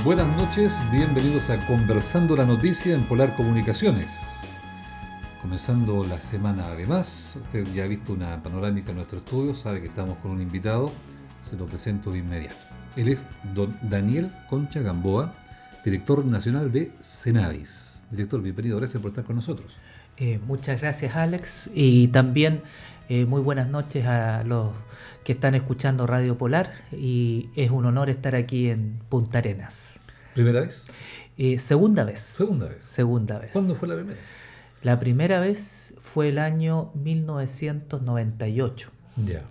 Buenas noches, bienvenidos a Conversando la Noticia en Polar Comunicaciones. Comenzando la semana además, usted ya ha visto una panorámica en nuestro estudio, sabe que estamos con un invitado, se lo presento de inmediato. Él es don Daniel Concha Gamboa, director nacional de Cenadis. Director, bienvenido, gracias por estar con nosotros. Muchas gracias, Alex, y también muy buenas noches a los que están escuchando Radio Polar, y es un honor estar aquí en Punta Arenas. ¿Primera vez? Segunda vez. Segunda vez. Segunda vez. ¿Cuándo fue la primera? La primera vez fue el año 1998. Ya.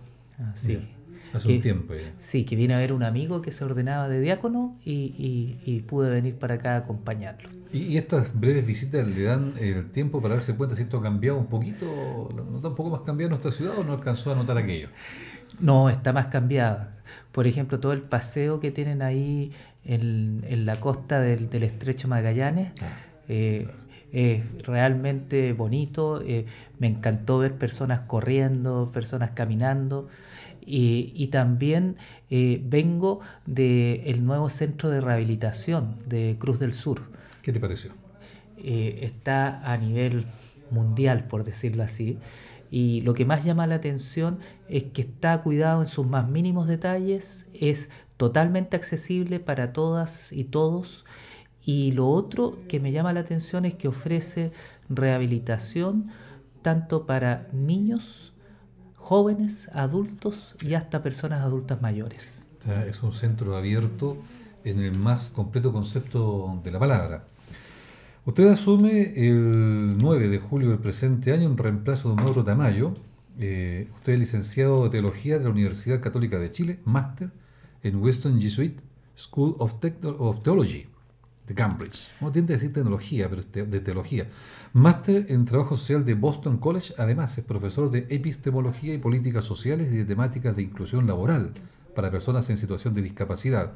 Así. Ya. Hace un tiempo ya. Sí, que vine a ver un amigo que se ordenaba de diácono y pude venir para acá a acompañarlo. ¿Y estas breves visitas le dan el tiempo para darse cuenta si esto ha cambiado un poquito? ¿Nota un poco más cambiado en nuestra ciudad o no alcanzó a notar aquello? No, está más cambiada. Por ejemplo, todo el paseo que tienen ahí en la costa del Estrecho Magallanes es realmente bonito. Me encantó ver personas corriendo, personas caminando. Y también vengo del nuevo centro de rehabilitación de Cruz del Sur. ¿Qué te pareció? Está a nivel mundial, por decirlo así. Y lo que más llama la atención es que está cuidado en sus más mínimos detalles, es totalmente accesible para todas y todos. Y lo otro que me llama la atención es que ofrece rehabilitación tanto para niños, jóvenes, adultos y hasta personas adultas mayores. Es un centro abierto en el más completo concepto de la palabra. Usted asume el 9 de julio del presente año en reemplazo de Mauro Tamayo. Usted es licenciado de Teología de la Universidad Católica de Chile, máster en Western Jesuit School of Theology de Cambridge. No tiende a decir tecnología, pero de teología. Máster en Trabajo Social de Boston College. Además, es profesor de Epistemología y Políticas Sociales y de Temáticas de Inclusión Laboral para personas en situación de discapacidad.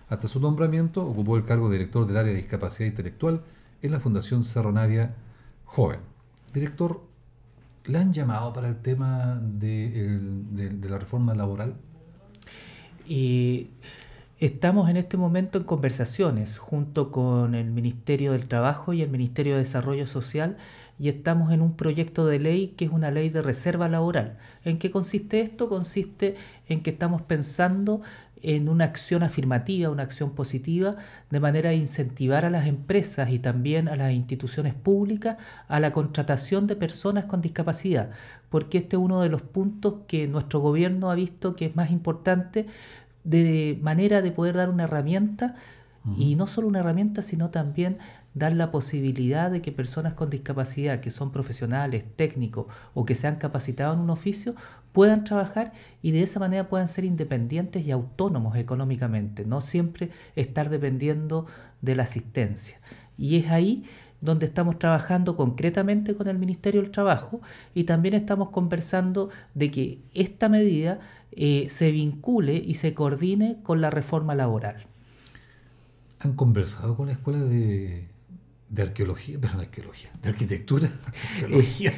Hasta su nombramiento ocupó el cargo de director del área de discapacidad intelectual en la Fundación Cerro Navia Joven. Director, ¿le han llamado para el tema de la reforma laboral? Y estamos en este momento en conversaciones junto con el Ministerio del Trabajo y el Ministerio de Desarrollo Social, y estamos en un proyecto de ley que es una ley de reserva laboral. ¿En qué consiste esto? Consiste en que estamos pensando en una acción afirmativa, una acción positiva, de manera de incentivar a las empresas y también a las instituciones públicas a la contratación de personas con discapacidad, porque este es uno de los puntos que nuestro gobierno ha visto que es más importante, de manera de poder dar una herramienta, y no solo una herramienta, sino también dar la posibilidad de que personas con discapacidad, que son profesionales, técnicos o que se han capacitado en un oficio, puedan trabajar y de esa manera puedan ser independientes y autónomos económicamente, no siempre estar dependiendo de la asistencia. Y es ahí donde estamos trabajando concretamente con el Ministerio del Trabajo, y también estamos conversando de que esta medida se vincule y se coordine con la reforma laboral. ¿Han conversado con la escuela de arqueología? Pero de arquitectura. Arqueología.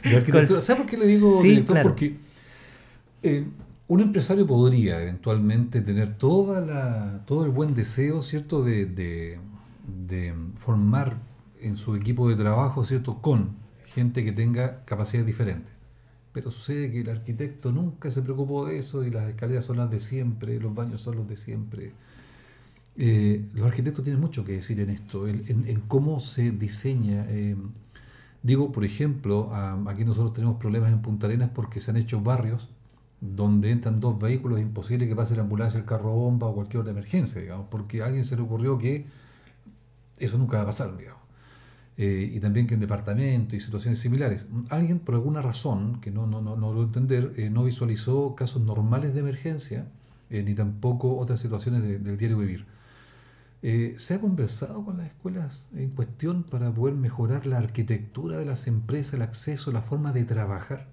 De arquitectura. ¿Sabe por qué le digo, sí, director? Claro. Porque un empresario podría eventualmente tener todo el buen deseo, ¿cierto?, de formar en su equipo de trabajo, ¿cierto?, con gente que tenga capacidades diferentes. Pero sucede que el arquitecto nunca se preocupó de eso, y las escaleras son las de siempre, los baños son los de siempre. Los arquitectos tienen mucho que decir en esto, en cómo se diseña. Digo, por ejemplo, aquí nosotros tenemos problemas en Punta Arenas porque se han hecho barrios donde entran dos vehículos, es imposible que pase la ambulancia, el carro bomba o cualquier otra emergencia, digamos, porque a alguien se le ocurrió que eso nunca va a pasar, digamos. Y también que en departamentos y situaciones similares, alguien por alguna razón, que no logro entender, no visualizó casos normales de emergencia, ni tampoco otras situaciones del diario vivir. ¿Se ha conversado con las escuelas en cuestión para poder mejorar la arquitectura de las empresas, el acceso, la forma de trabajar?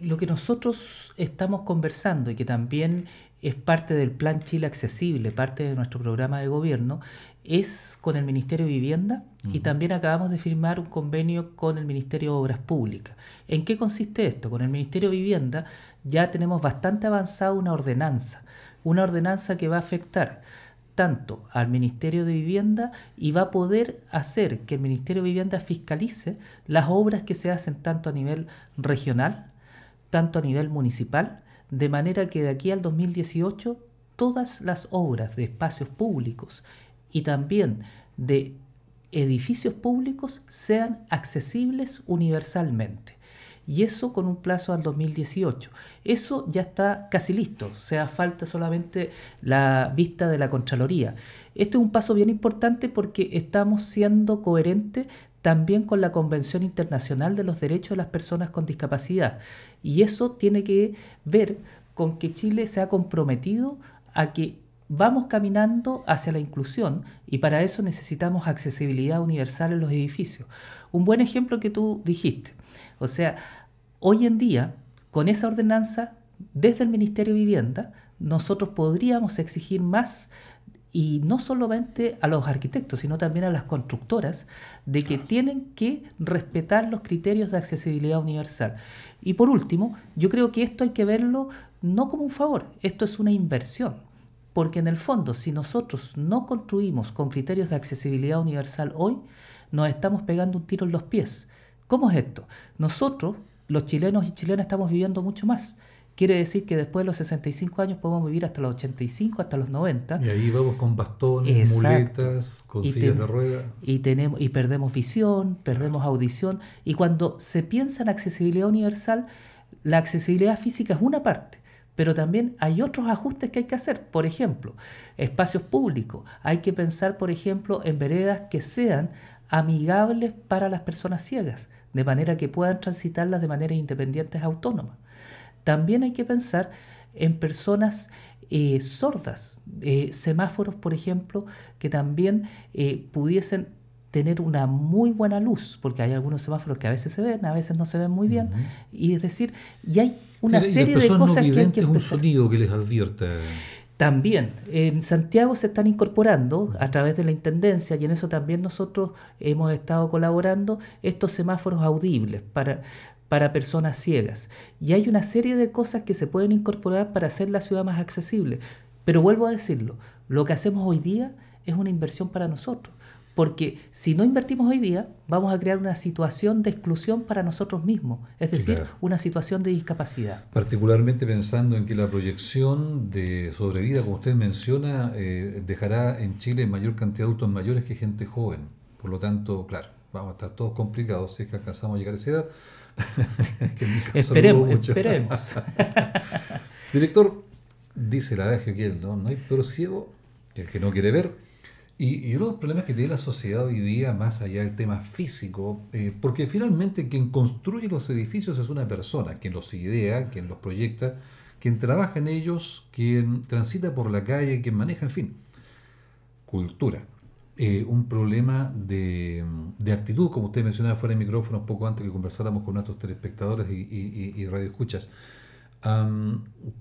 Lo que nosotros estamos conversando y que también es parte del Plan Chile Accesible, parte de nuestro programa de gobierno, es con el Ministerio de Vivienda y también acabamos de firmar un convenio con el Ministerio de Obras Públicas. ¿En qué consiste esto? Con el Ministerio de Vivienda ya tenemos bastante avanzada una ordenanza que va a afectar tanto al Ministerio de Vivienda y va a poder hacer que el Ministerio de Vivienda fiscalice las obras que se hacen tanto a nivel regional, tanto a nivel municipal, de manera que de aquí al 2018 todas las obras de espacios públicos y también de edificios públicos sean accesibles universalmente. Y eso con un plazo al 2018. Eso ya está casi listo, o sea, falta solamente la vista de la Contraloría. Este es un paso bien importante porque estamos siendo coherentes también con la Convención Internacional de los Derechos de las Personas con Discapacidad. Y eso tiene que ver con que Chile se ha comprometido a que vamos caminando hacia la inclusión y para eso necesitamos accesibilidad universal en los edificios. Un buen ejemplo que tú dijiste, o sea, hoy en día, con esa ordenanza, desde el Ministerio de Vivienda, nosotros podríamos exigir más, y no solamente a los arquitectos, sino también a las constructoras, de que tienen que respetar los criterios de accesibilidad universal. Y por último, yo creo que esto hay que verlo no como un favor, esto es una inversión. Porque en el fondo, si nosotros no construimos con criterios de accesibilidad universal hoy, nos estamos pegando un tiro en los pies. ¿Cómo es esto? Nosotros, los chilenos y chilenas, estamos viviendo mucho más. Quiere decir que después de los 65 años podemos vivir hasta los 85, hasta los 90. Y ahí vamos con bastones, muletas, con sillas de ruedas. Y perdemos visión, perdemos audición. Y cuando se piensa en accesibilidad universal, la accesibilidad física es una parte, pero también hay otros ajustes que hay que hacer. Por ejemplo, espacios públicos. Hay que pensar, por ejemplo, en veredas que sean amigables para las personas ciegas, de manera que puedan transitarlas de manera independiente, autónoma. También hay que pensar en personas sordas, semáforos, por ejemplo, que también pudiesen tener una muy buena luz, porque hay algunos semáforos que a veces se ven, a veces no se ven muy bien, y es decir, y hay una serie de cosas que hay que empezar. Un sonido que les advierta. También, en Santiago se están incorporando a través de la Intendencia, y en eso también nosotros hemos estado colaborando, estos semáforos audibles para personas ciegas. Y hay una serie de cosas que se pueden incorporar para hacer la ciudad más accesible. Pero vuelvo a decirlo, lo que hacemos hoy día es una inversión para nosotros. Porque si no invertimos hoy día, vamos a crear una situación de exclusión para nosotros mismos, es decir, claro, una situación de discapacidad. Particularmente pensando en que la proyección de sobrevida, como usted menciona, dejará en Chile mayor cantidad de adultos mayores que gente joven. Por lo tanto, claro, vamos a estar todos complicados si es que alcanzamos a llegar a esa edad. Que en mi caso esperemos. Director, dice el adagio que no hay peor ciego que el que no quiere ver. Y uno de los problemas que tiene la sociedad hoy día, más allá del tema físico, porque finalmente quien construye los edificios es una persona, quien los idea, quien los proyecta, quien trabaja en ellos, quien transita por la calle, quien maneja, en fin, cultura. Un problema de actitud, como usted mencionaba fuera de micrófonos poco antes que conversáramos con nuestros telespectadores y radioescuchas.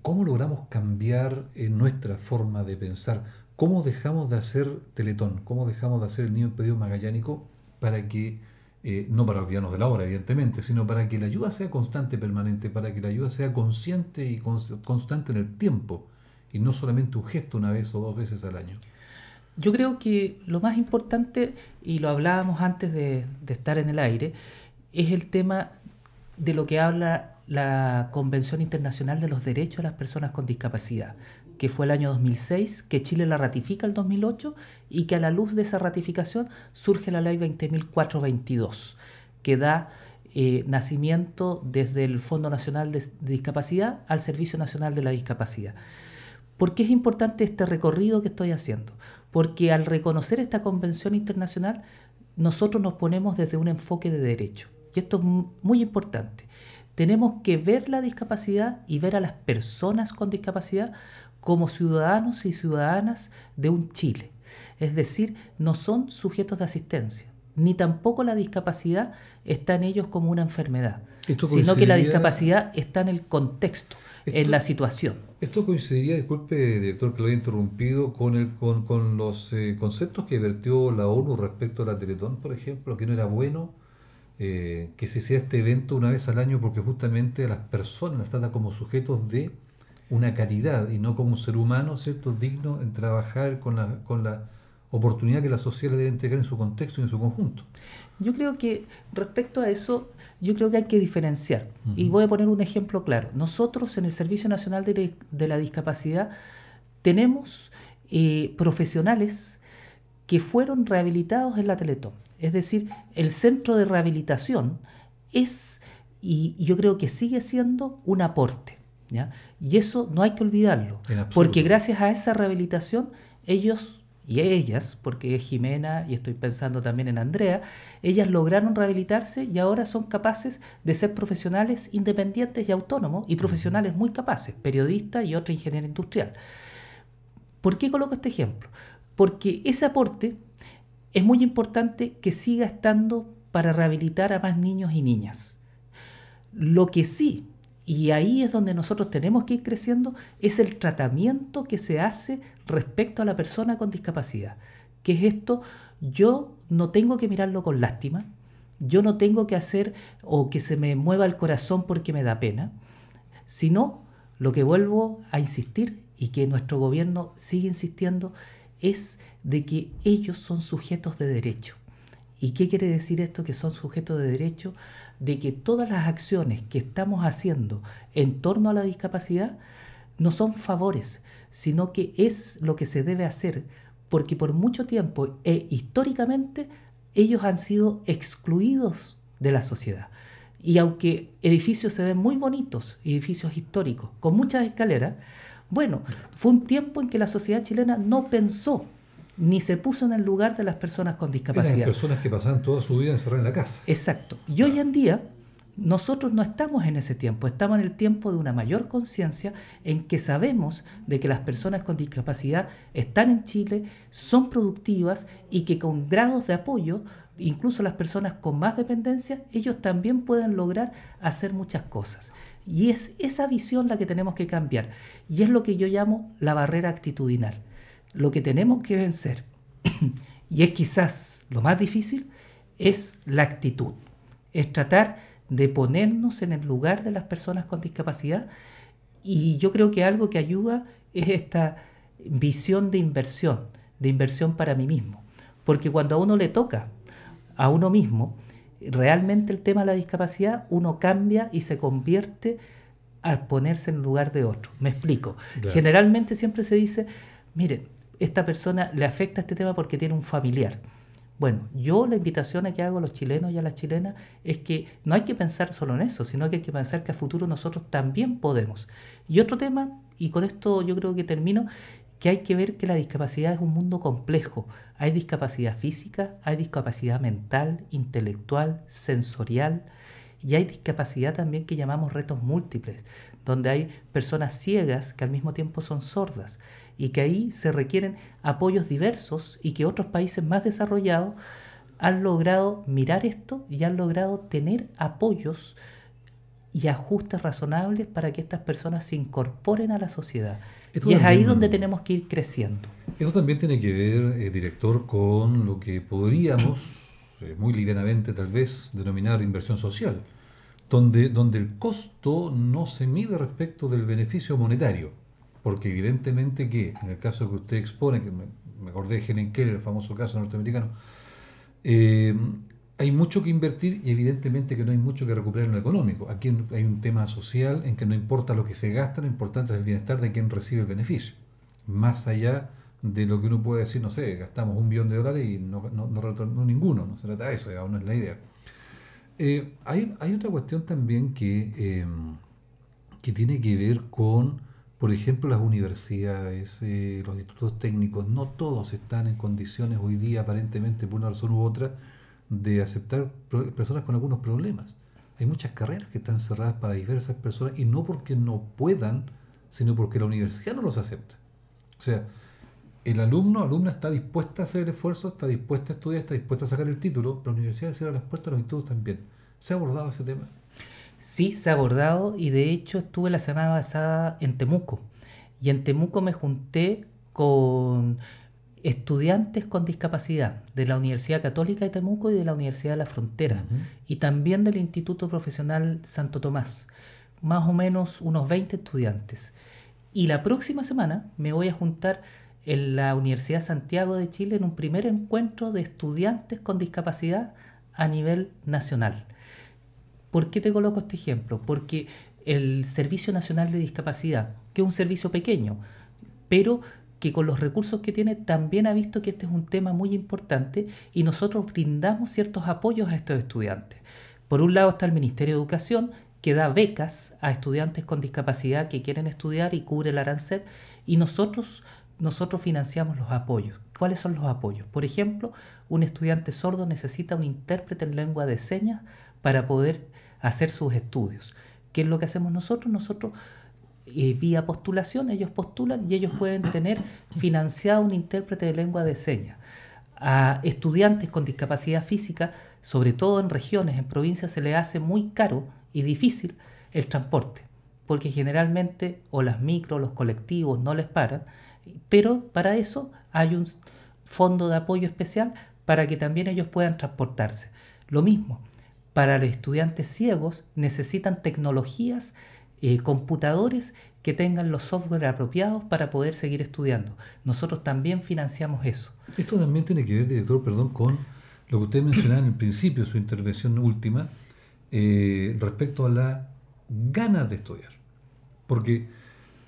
¿Cómo logramos cambiar nuestra forma de pensar? ¿Cómo dejamos de hacer Teletón? ¿Cómo dejamos de hacer el niño impedido magallánico para que, no para olvidarnos de la obra, evidentemente, sino para que la ayuda sea constante, permanente, para que la ayuda sea consciente y constante en el tiempo, y no solamente un gesto una vez o dos veces al año? Yo creo que lo más importante, y lo hablábamos antes de estar en el aire, es el tema de lo que habla la Convención Internacional de los Derechos de las Personas con Discapacidad, que fue el año 2006, que Chile la ratifica el 2008 y que a la luz de esa ratificación surge la ley 20.422, que da nacimiento desde el Fondo Nacional de Discapacidad al Servicio Nacional de la Discapacidad. ¿Por qué es importante este recorrido que estoy haciendo? Porque al reconocer esta convención internacional, nosotros nos ponemos desde un enfoque de derecho. Y esto es muy importante. Tenemos que ver la discapacidad y ver a las personas con discapacidad como ciudadanos y ciudadanas de un Chile. Es decir, no son sujetos de asistencia, ni tampoco la discapacidad está en ellos como una enfermedad, Esto sino que la coincidiría- discapacidad está en el contexto, en Esto- la situación. Esto coincidiría, disculpe, director, que lo haya interrumpido, con los conceptos que vertió la ONU respecto a la Teletón, por ejemplo, que no era bueno que se hiciera este evento una vez al año porque justamente a las personas las trata como sujetos de una caridad y no como un ser humano, ¿cierto?, digno en trabajar con la oportunidad que la sociedad le debe entregar en su contexto y en su conjunto. Yo creo que respecto a eso, yo creo que hay que diferenciar. Y Ujú. voy a poner un ejemplo claro. Nosotros en el Servicio Nacional de la Discapacidad tenemos profesionales que fueron rehabilitados en la Teletón. Es decir, el centro de rehabilitación es, y yo creo que sigue siendo, un aporte, ¿ya? Y eso no hay que olvidarlo, En porque absoluto. gracias a esa rehabilitación, ellos y ellas, porque es Jimena y estoy pensando también en Andrea, ellas lograron rehabilitarse y ahora son capaces de ser profesionales independientes y autónomos y profesionales muy capaces, periodistas y otra ingeniera industrial. ¿Por qué coloco este ejemplo? Porque ese aporte es muy importante que siga estando para rehabilitar a más niños y niñas. Lo que sí, y ahí es donde nosotros tenemos que ir creciendo, es el tratamiento que se hace respecto a la persona con discapacidad. ¿Qué es esto? Yo no tengo que mirarlo con lástima, yo no tengo que hacer o que se me mueva el corazón porque me da pena, sino lo que vuelvo a insistir y que nuestro gobierno sigue insistiendo es de que ellos son sujetos de derecho. ¿Y qué quiere decir esto que son sujetos de derecho? De que todas las acciones que estamos haciendo en torno a la discapacidad no son favores, sino que es lo que se debe hacer, porque por mucho tiempo e históricamente ellos han sido excluidos de la sociedad. Y aunque edificios se ven muy bonitos, edificios históricos, con muchas escaleras, bueno, fue un tiempo en que la sociedad chilena no pensó ni se puso en el lugar de las personas con Eran discapacidad. personas que pasaban toda su vida encerradas en la casa. Exacto. Y hoy Claro. en día nosotros no estamos en ese tiempo, estamos en el tiempo de una mayor conciencia en que sabemos de que las personas con discapacidad están en Chile, son productivas y que con grados de apoyo, incluso las personas con más dependencia, ellos también pueden lograr hacer muchas cosas. Y es esa visión la que tenemos que cambiar. Y es lo que yo llamo la barrera actitudinal. Lo que tenemos que vencer, y es quizás lo más difícil, es la actitud. Es tratar de ponernos en el lugar de las personas con discapacidad, y yo creo que algo que ayuda es esta visión de inversión para mí mismo. Porque cuando a uno le toca a uno mismo, realmente el tema de la discapacidad, uno cambia y se convierte al ponerse en el lugar de otro. Me explico. Claro. Generalmente siempre se dice, miren, esta persona le afecta este tema porque tiene un familiar. Bueno, yo la invitación que hago a los chilenos y a las chilenas es que no hay que pensar solo en eso, sino que hay que pensar que a futuro nosotros también podemos. Y otro tema, y con esto yo creo que termino, que hay que ver que la discapacidad es un mundo complejo. Hay discapacidad física, hay discapacidad mental, intelectual, sensorial, y hay discapacidad también que llamamos retos múltiples, donde hay personas ciegas que al mismo tiempo son sordas, y que ahí se requieren apoyos diversos y que otros países más desarrollados han logrado mirar esto y han logrado tener apoyos y ajustes razonables para que estas personas se incorporen a la sociedad. Esto Y es ahí también, donde tenemos que ir creciendo. esto también tiene que ver, director, con lo que podríamos, muy livianamente tal vez, denominar inversión social, donde el costo no se mide respecto del beneficio monetario. Porque evidentemente que, en el caso que usted expone, que me acordé de Helen Keller, el famoso caso norteamericano, eh, hay mucho que invertir y evidentemente que no hay mucho que recuperar en lo económico. Aquí hay un tema social en que no importa lo que se gasta, lo importante es el bienestar de quien recibe el beneficio. Más allá de lo que uno puede decir, no sé, gastamos $1.000.000 y no retornó ninguno, no se trata de eso, digamos, no es la idea. Hay otra cuestión también que tiene que ver con, por ejemplo, las universidades, los institutos técnicos. No todos están en condiciones hoy día, aparentemente, por una razón u otra, de aceptar personas con algunos problemas. Hay muchas carreras que están cerradas para diversas personas y no porque no puedan, sino porque la universidad no los acepta. O sea, el alumno, alumna está dispuesta a hacer el esfuerzo, está dispuesta a estudiar, está dispuesta a sacar el título, pero la universidad cierra las puertas a los institutos también. ¿Se ha abordado ese tema? Sí, se ha abordado y de hecho estuve la semana pasada en Temuco y en Temuco me junté con estudiantes con discapacidad de la Universidad Católica de Temuco y de la Universidad de la Frontera Ujú. y también del Instituto Profesional Santo Tomás, más o menos unos 20 estudiantes. Y la próxima semana me voy a juntar en la Universidad Santiago de Chile en un primer encuentro de estudiantes con discapacidad a nivel nacional. ¿Por qué te coloco este ejemplo? Porque el Servicio Nacional de Discapacidad, que es un servicio pequeño, pero que con los recursos que tiene también ha visto que este es un tema muy importante y nosotros brindamos ciertos apoyos a estos estudiantes. Por un lado está el Ministerio de Educación, que da becas a estudiantes con discapacidad que quieren estudiar y cubre el arancel, y nosotros financiamos los apoyos. ¿Cuáles son los apoyos? Por ejemplo, un estudiante sordo necesita un intérprete en lengua de señas para poder hacer sus estudios. ¿Qué es lo que hacemos nosotros? Nosotros, vía postulación, ellos postulan y ellos pueden tener financiado un intérprete de lengua de señas. A estudiantes con discapacidad física, sobre todo en regiones, en provincias, se les hace muy caro y difícil el transporte, porque generalmente o las micros, los colectivos no les paran, pero para eso hay un fondo de apoyo especial para que también ellos puedan transportarse. Lo mismo, para los estudiantes ciegos necesitan tecnologías, computadores que tengan los software apropiados para poder seguir estudiando. Nosotros también financiamos eso. Esto también tiene que ver, director, perdón, con lo que usted mencionaba en el principio, su intervención última, respecto a la ganas de estudiar. Porque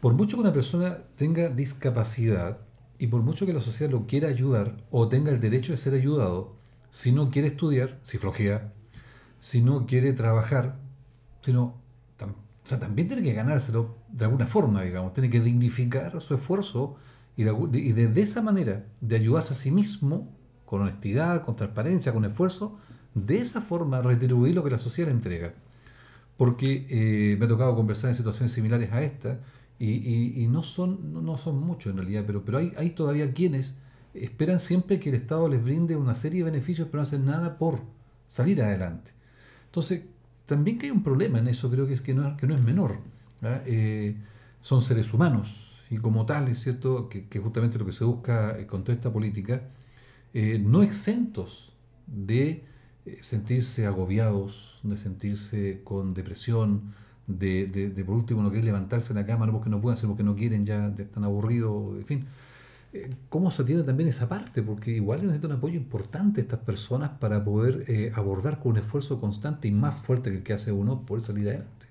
por mucho que una persona tenga discapacidad y por mucho que la sociedad lo quiera ayudar o tenga el derecho de ser ayudado, si no quiere estudiar, si flojea, si no quiere trabajar, sino, o sea, también tiene que ganárselo de alguna forma, digamos, tiene que dignificar su esfuerzo y de esa manera, de ayudarse a sí mismo, con honestidad, con transparencia, con esfuerzo, de esa forma retribuir lo que la sociedad le entrega. Porque me ha tocado conversar en situaciones similares a esta y no son muchos en realidad, pero hay todavía quienes esperan siempre que el Estado les brinde una serie de beneficios, pero no hacen nada por salir adelante. Entonces, también que hay un problema en eso, creo que es que no es menor. ¿Ah? Son seres humanos y como tales, ¿cierto? Que justamente lo que se busca con toda esta política, no exentos de sentirse agobiados, de sentirse con depresión, de por último no querer levantarse en la cama, no porque no puedan, sino porque no quieren, ya están aburridos, en fin. ¿Cómo se atiende también esa parte? Porque igual necesitan un apoyo importante estas personas para poder abordar con un esfuerzo constante y más fuerte que el que hace uno poder salir adelante.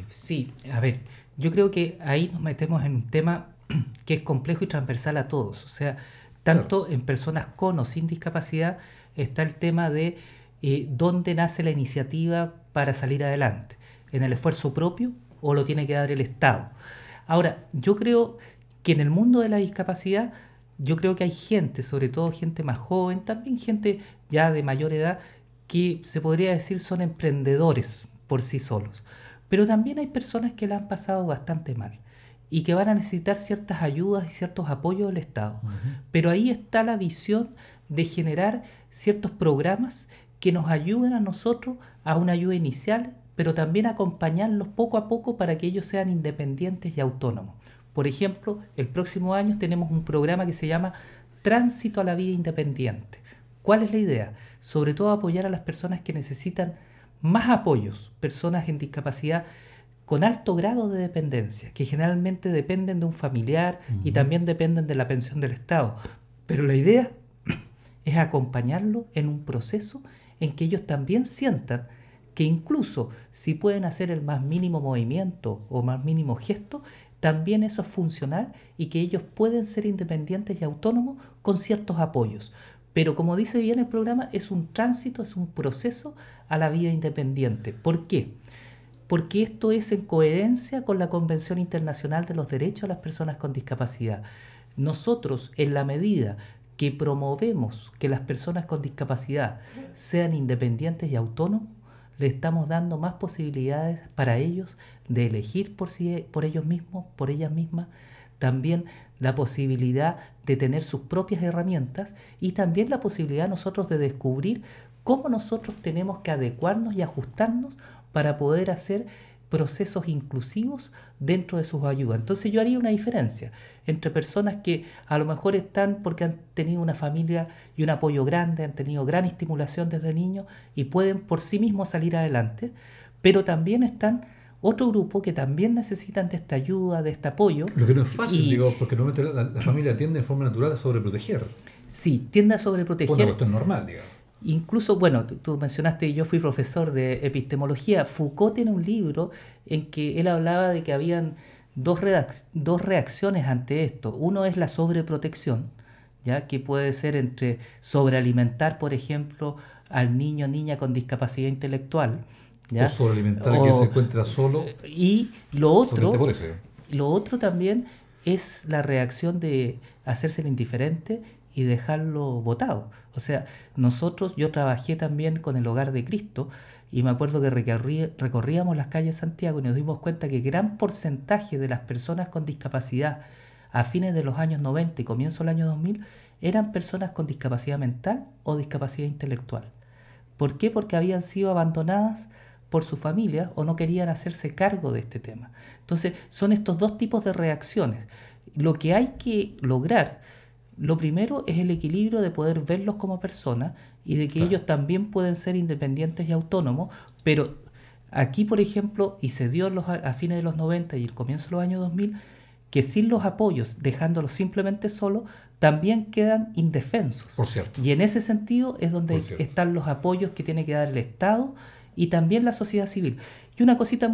Sí, a ver, yo creo que ahí nos metemos en un tema que es complejo y transversal a todos. O sea, Claro. tanto en personas con o sin discapacidad está el tema de dónde nace la iniciativa para salir adelante. ¿En el esfuerzo propio o lo tiene que dar el Estado? Ahora, yo creo que en el mundo de la discapacidad, yo creo que hay gente, sobre todo gente más joven, también gente ya de mayor edad, que se podría decir son emprendedores por sí solos. Pero también hay personas que la han pasado bastante mal y que van a necesitar ciertas ayudas y ciertos apoyos del Estado. Ujú. Pero ahí está la visión de generar ciertos programas que nos ayuden a nosotros a una ayuda inicial, pero también acompañarlos poco a poco para que ellos sean independientes y autónomos. Por ejemplo, el próximo año tenemos un programa que se llama Tránsito a la Vida Independiente. ¿Cuál es la idea? Sobre todo apoyar a las personas que necesitan más apoyos, personas en discapacidad con alto grado de dependencia, que generalmente dependen de un familiar y Ujú. también dependen de la pensión del Estado. Pero la idea es acompañarlo en un proceso en que ellos también sientan que incluso si pueden hacer el más mínimo movimiento o más mínimo gesto, también eso es funcional y que ellos pueden ser independientes y autónomos con ciertos apoyos. Pero como dice bien el programa, es un tránsito, es un proceso a la vida independiente. ¿Por qué? Porque esto es en coherencia con la Convención Internacional de los Derechos de las Personas con Discapacidad. Nosotros, en la medida que promovemos que las personas con discapacidad sean independientes y autónomos, le estamos dando más posibilidades para ellos de elegir por ellos mismos, por ellas mismas, también la posibilidad de tener sus propias herramientas y también la posibilidad nosotros de descubrir cómo nosotros tenemos que adecuarnos y ajustarnos para poder hacer procesos inclusivos dentro de sus ayudas. Entonces yo haría una diferencia entre personas que a lo mejor están porque han tenido una familia y un apoyo grande, han tenido gran estimulación desde niños y pueden por sí mismos salir adelante, pero también están otro grupo que también necesitan de esta ayuda, de este apoyo. Lo que no es fácil, digo, porque normalmente la familia tiende en forma natural a sobreproteger. Sí, tiende a sobreproteger. Una cuestión normal, digamos. Incluso, bueno, tú mencionaste, yo fui profesor de epistemología. Foucault tiene un libro en que él hablaba de que habían dos reacciones ante esto. Uno es la sobreprotección, ¿ya? Que puede ser entre sobrealimentar, por ejemplo, al niño o niña con discapacidad intelectual, ¿ya? O sobrealimentar a quien se encuentra solo. Y lo otro también es la reacción de hacerse el indiferente y dejarlo botado. O sea, yo trabajé también con el Hogar de Cristo y me acuerdo que recorríamos las calles de Santiago y nos dimos cuenta que gran porcentaje de las personas con discapacidad a fines de los años 90 y comienzo del año 2000 eran personas con discapacidad mental o discapacidad intelectual. ¿Por qué? Porque habían sido abandonadas por su familia o no querían hacerse cargo de este tema. Entonces, son estos dos tipos de reacciones. Lo que hay que lograr, lo primero es el equilibrio de poder verlos como personas y de que ellos también pueden ser independientes y autónomos, pero aquí, por ejemplo, y se dio a fines de los 90 y el comienzo de los años 2000, que sin los apoyos, dejándolos simplemente solos, también quedan indefensos. Por cierto. Y en ese sentido es donde están los apoyos que tiene que dar el Estado y también la sociedad civil. Y una cosita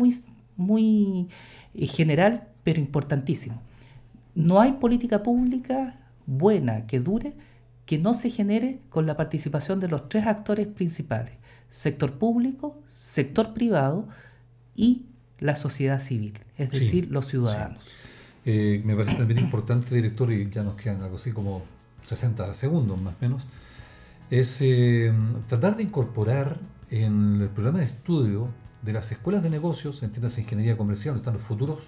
muy general, pero importantísima. No hay política pública buena que dure que no se genere con la participación de los tres actores principales: sector público, sector privado y la sociedad civil, es decir, los ciudadanos. Me parece también importante, director, y ya nos quedan algo así como 60 segundos más o menos, es tratar de incorporar en el programa de estudio de las escuelas de negocios, entiéndase ingeniería comercial, donde están los futuros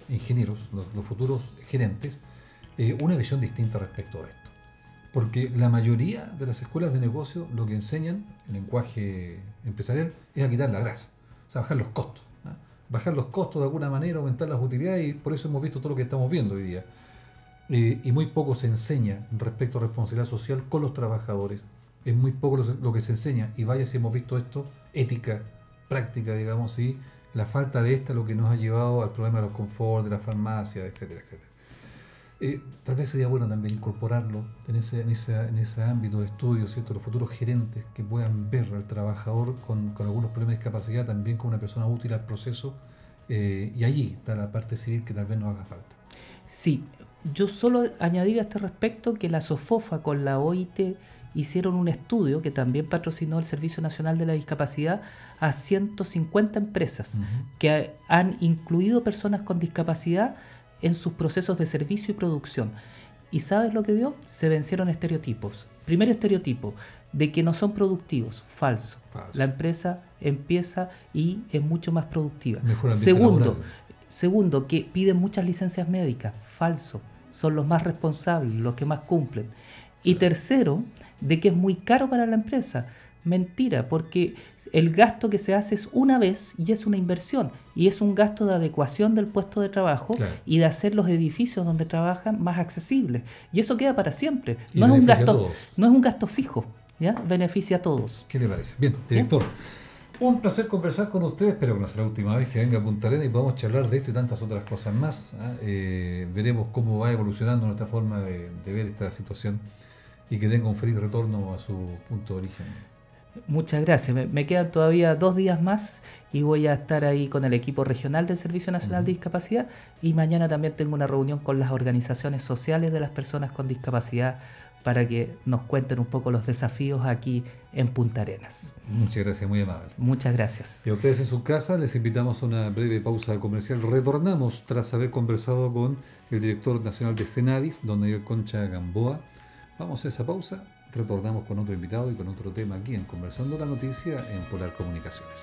ingenieros, los futuros gerentes, una visión distinta respecto a esto. Porque la mayoría de las escuelas de negocio lo que enseñan, en lenguaje empresarial, es a quitar la grasa, o sea, bajar los costos. Bajar los costos de alguna manera, aumentar las utilidades, y por eso hemos visto todo lo que estamos viendo hoy día. Y muy poco se enseña respecto a responsabilidad social con los trabajadores. Es muy poco lo que se enseña, y vaya si hemos visto esto, ética, práctica, digamos, y la falta de esta lo que nos ha llevado al problema de los confort, de la farmacia, etcétera, etcétera. Tal vez sería bueno también incorporarlo en ese ámbito de estudio, ¿cierto? Los futuros gerentes que puedan ver al trabajador con algunos problemas de discapacidad también como una persona útil al proceso, y allí está la parte civil que tal vez nos haga falta. Sí, yo solo añadir a este respecto que la SOFOFA con la OIT hicieron un estudio que también patrocinó el Servicio Nacional de la Discapacidad a 150 empresas que han incluido personas con discapacidad en sus procesos de servicio y producción. ¿Y sabes lo que dio? Se vencieron estereotipos. Primer estereotipo, de que no son productivos. Falso. La empresa empieza y es mucho más productiva. Segundo, que piden muchas licencias médicas. Falso. Son los más responsables, los que más cumplen. Y tercero, de que es muy caro para la empresa. Mentira, porque el gasto que se hace es una vez y es una inversión, y es un gasto de adecuación del puesto de trabajo, claro, y de hacer los edificios donde trabajan más accesibles, y eso queda para siempre. No es un gasto fijo, ¿ya? Beneficia a todos. ¿Qué le parece? Bien, director, un placer conversar con usted. Espero que no sea la última vez que venga a Punta Arenas y podamos charlar de esto y tantas otras cosas más. Veremos cómo va evolucionando nuestra forma de ver esta situación, y que tenga un feliz retorno a su punto de origen. Muchas gracias. Me quedan todavía 2 días más y voy a estar ahí con el equipo regional del Servicio Nacional de Discapacidad, y mañana también tengo una reunión con las organizaciones sociales de las personas con discapacidad para que nos cuenten un poco los desafíos aquí en Punta Arenas. Muchas gracias, muy amable. Muchas gracias. Y a ustedes en su casa les invitamos a una breve pausa comercial. Retornamos tras haber conversado con el director nacional de Senadis, don Daniel Concha Gamboa. Vamos a esa pausa. Retornamos con otro invitado y con otro tema aquí en Conversando la Noticia en Polar Comunicaciones.